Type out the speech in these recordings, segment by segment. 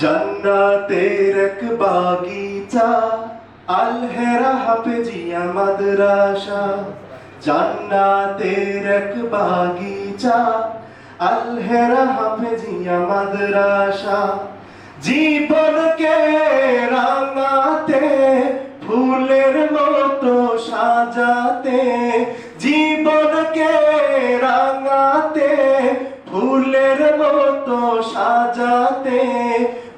জান্নাতের এক বাগিচা, আল হেরা হাফেজিয়া মাদ্রাসা। জান্নাতের এক বাগিচা, আল হেরা হাফেজিয়া মাদ্রাসা। জীবনকে রাঙাতে, ফুলের মতো সাজাতে, জীবনকে রাঙাতে, ফুলের মতো সাজাতে,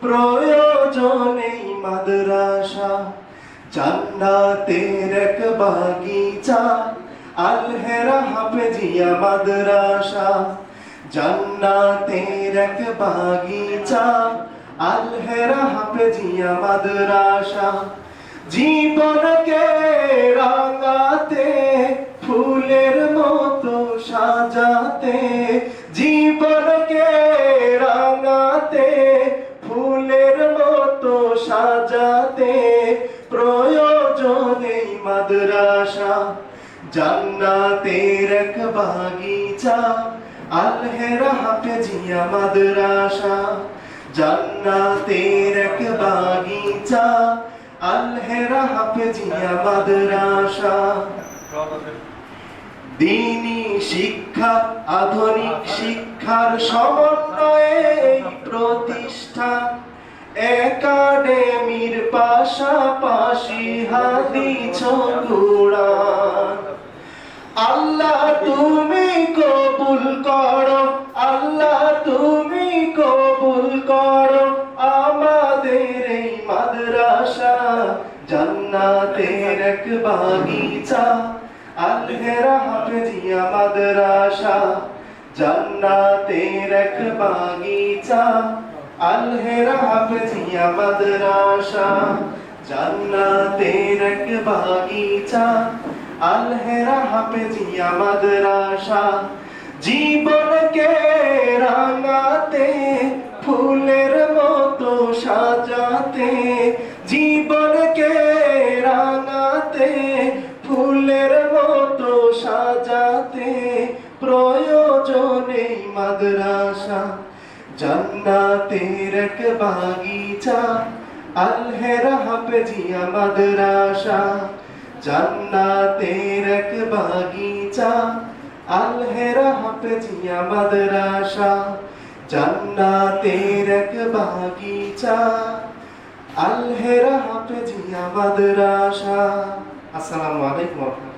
প্রয়োজনেই মাদ্রাসা। জান্নাতের এক বাগিচা, আল হেরা হাফেজিয়া মাদ্রাসা। জান্নাতের এক বাগিচা, আল হেরা হাফেজিয়া মাদ্রাসা। জীবনকে রাঙাতে, ফুলের মতো সাজাতে, জীবনকে রাঙাতে, ফুলের মতো সাজাতে, প্রয়োজনেই মাদ্রাসা। জান্নাতের এক বাগিচা, আল হেরা হাফেজিয়া মাদ্রাসা। জান্নাতের এক বাগিচা, আল হেরা হাফেজিয়া মাদ্রাসা। দ্বীনি শিক্ষা আধুনিক শিক্ষার সমন্বয়ে এই প্রতিষ্ঠান। একাডেমির পাশাপাশি হাদিস কুরআন। আল্লাহ তুমি কবুল করো, আল্লাহ তুমি কবুল করো আমাদের এই মাদ্রাসা। জান্নাতের এক বাগিচা, আল হেরা হাফেজিয়া মাদ্রাসা। জান্নাতের এক বাগিচা, আল হেরা হাফেজিয়া মাদ্রাসা। জান্নাতের এক বাগিচা, আল হেরা হাফেজিয়া মাদ্রাসা। জীবনকে রাঙাতে, ফুলের মতো সাজাতে, জীবনকে রাঙাতে, ফুলের মতো সাজাতে, প্রয়োজনেই মাদ্রাসা। জান্নাতের এক বাগিচা, আল হেরা হাফেজিয়া মাদ্রাসা। জান্নাতের এক বাগিচা, আল হেরা হাফেজিয়া মাদ্রাসা। জান্নাতের এক বাগিচা, আল হেরা হাফেজিয়া মাদ্রাসা। আসসালামু আলাইকুম।